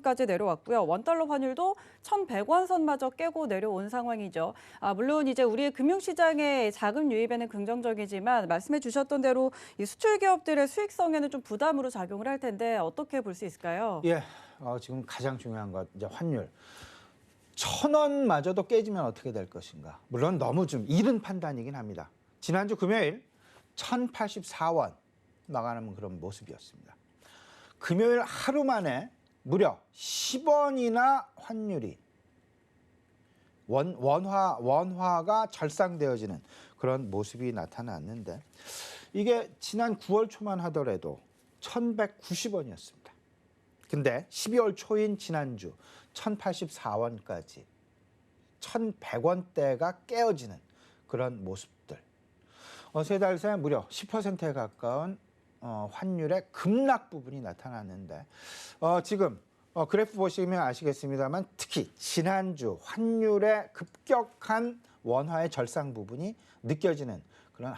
선까지 내려왔고요. 원달러 환율도 1,100원 선마저 깨고 내려온 상황이죠. 물론 이제 우리의 금융시장의 자금 유입에는 긍정적이지만 말씀해 주셨던 대로 이 수출 기업들의 수익성에는 좀 부담으로 작용을 할 텐데 어떻게 볼 수 있을까요? 예, 지금 가장 중요한 것 이제 환율. 1,000원마저도 깨지면 어떻게 될 것인가. 물론 너무 좀 이른 판단이긴 합니다. 지난주 금요일 1,084원 나가는 그런 모습이었습니다. 금요일 하루 만에 무려 10원이나 환율이 원화가 절상되어지는 그런 모습이 나타났는데 이게 지난 9월 초만 하더라도 1,190원이었습니다. 근데 12월 초인 지난주 1,084원까지 1,100원대가 깨어지는 그런 모습들. 세 달 새 무려 10%에 가까운 환율의 급락 부분이 나타났는데 지금 그래프 보시면 아시겠습니다만 특히 지난주 환율의 급격한 원화의 절상 부분이 느껴지는 그런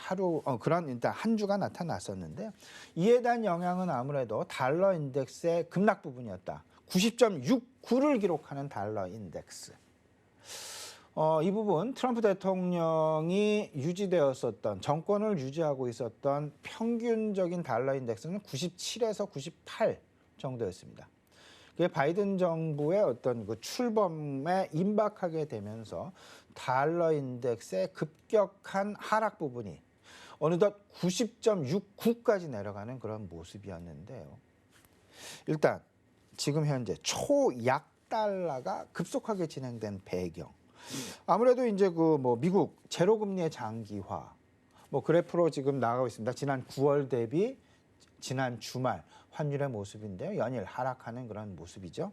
그런 일단 한 주가 나타났었는데요. 이에 대한 영향은 아무래도 달러 인덱스의 급락 부분이었다. 90.69를 기록하는 달러 인덱스. 이 부분 트럼프 대통령이 유지되었었던 정권을 유지하고 있었던 평균적인 달러 인덱스는 97에서 98 정도였습니다. 그게 바이든 정부의 어떤 그 출범에 임박하게 되면서 달러 인덱스의 급격한 하락 부분이 어느덧 90.69까지 내려가는 그런 모습이었는데요. 일단 지금 현재 초약 달러가 급속하게 진행된 배경. 아무래도 이제 미국 제로 금리의 장기화 그래프로 지금 나가고 있습니다. 지난 9월 대비 지난 주말 환율의 모습인데요. 연일 하락하는 그런 모습이죠.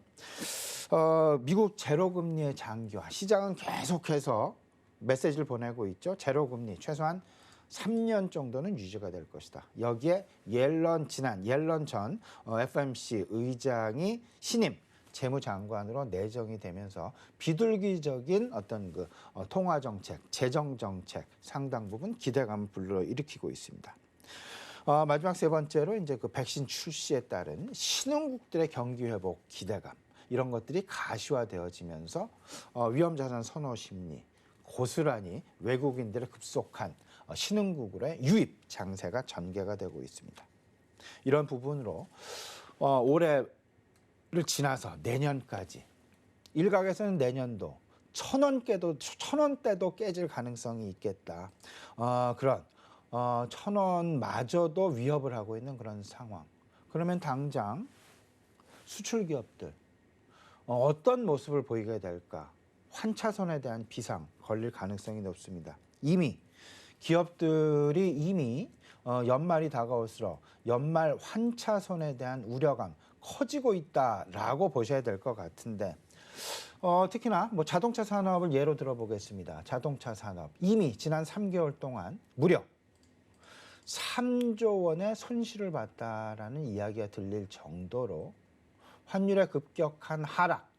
미국 제로 금리의 장기화. 시장은 계속해서 메시지를 보내고 있죠. 제로 금리 최소한 3년 정도는 유지가 될 것이다. 여기에 옐런 전 FOMC 의장이 신임 재무장관으로 내정이 되면서 비둘기적인 어떤 통화 정책, 재정 정책 상당 부분 기대감을 불러일으키고 있습니다. 마지막 세 번째로 이제 그 백신 출시에 따른 신흥국들의 경기 회복 기대감 이런 것들이 가시화되어지면서 위험자산 선호 심리 고스란히 외국인들의 급속한 신흥국으로의 유입 장세가 전개가 되고 있습니다. 이런 부분으로 올해를 지나서 내년까지 일각에서는 내년도 1,000원대도 깨질 가능성이 있겠다. 그런 1,000원마저도 위협을 하고 있는 그런 상황. 그러면 당장 수출 기업들 어떤 모습을 보이게 될까? 환차손에 대한 비상 걸릴 가능성이 높습니다. 기업들이 연말이 다가올수록 연말 환차손에 대한 우려감 커지고 있다라고 보셔야 될 것 같은데 특히나 자동차 산업을 예로 들어보겠습니다. 자동차 산업 이미 지난 3개월 동안 무려 3조 원의 손실을 봤다라는 이야기가 들릴 정도로 환율의 급격한 하락,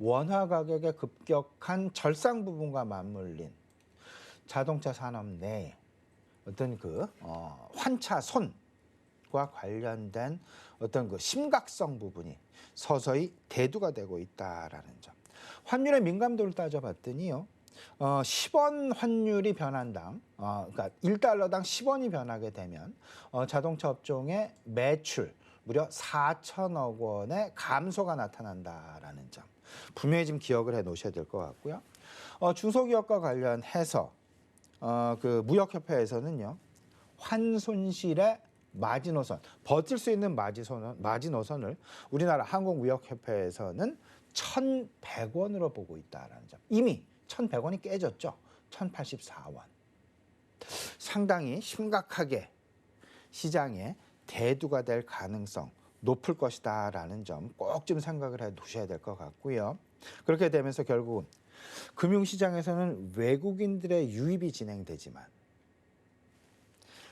원화 가격의 급격한 절상 부분과 맞물린 자동차 산업 내에 어떤 환차손과 관련된 어떤 심각성 부분이 서서히 대두가 되고 있다라는 점. 환율의 민감도를 따져봤더니요. 10원 환율이 변한당, 그러니까 1달러당 10원이 변하게 되면 자동차 업종의 매출 무려 4천억 원의 감소가 나타난다라는 점. 분명히 좀 기억을 해 놓으셔야 될 것 같고요. 중소기업과 관련해서 무역협회에서는요. 환손실의 마지노선, 버틸 수 있는 마지노선을 우리나라 한국무역협회에서는 1,100원으로 보고 있다라는 점. 이미 1,100원이 깨졌죠. 1,084원. 상당히 심각하게 시장에 대두가 될 가능성 높을 것이다라는 점 꼭 좀 생각을 해 두셔야 될 것 같고요. 그렇게 되면서 결국은 금융시장에서는 외국인들의 유입이 진행되지만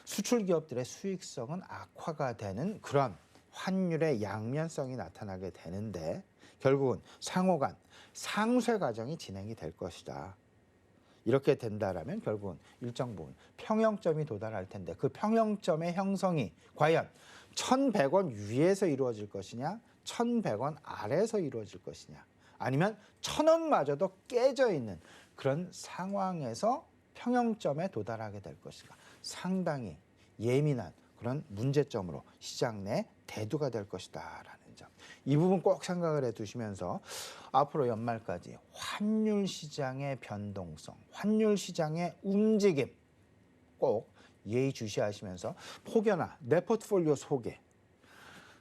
수출 기업들의 수익성은 악화가 되는 그런 환율의 양면성이 나타나게 되는데 결국은 상호간 상쇄 과정이 진행이 될 것이다. 이렇게 된다라면 결국은 일정 부분 평형점이 도달할 텐데 그 평형점의 형성이 과연 1,100원 위에서 이루어질 것이냐 1,100원 아래에서 이루어질 것이냐, 아니면 1,000원마저도 깨져 있는 그런 상황에서 평형점에 도달하게 될 것인가, 상당히 예민한 그런 문제점으로 시장 내 대두가 될 것이다라는 점. 이 부분 꼭 생각을 해두시면서 앞으로 연말까지 환율 시장의 변동성, 환율 시장의 움직임 꼭 예의주시하시면서 혹여나 내 포트폴리오 속에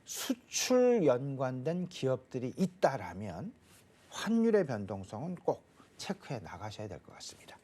수출 연관된 기업들이 있다라면 환율의 변동성은 꼭 체크해 나가셔야 될 것 같습니다.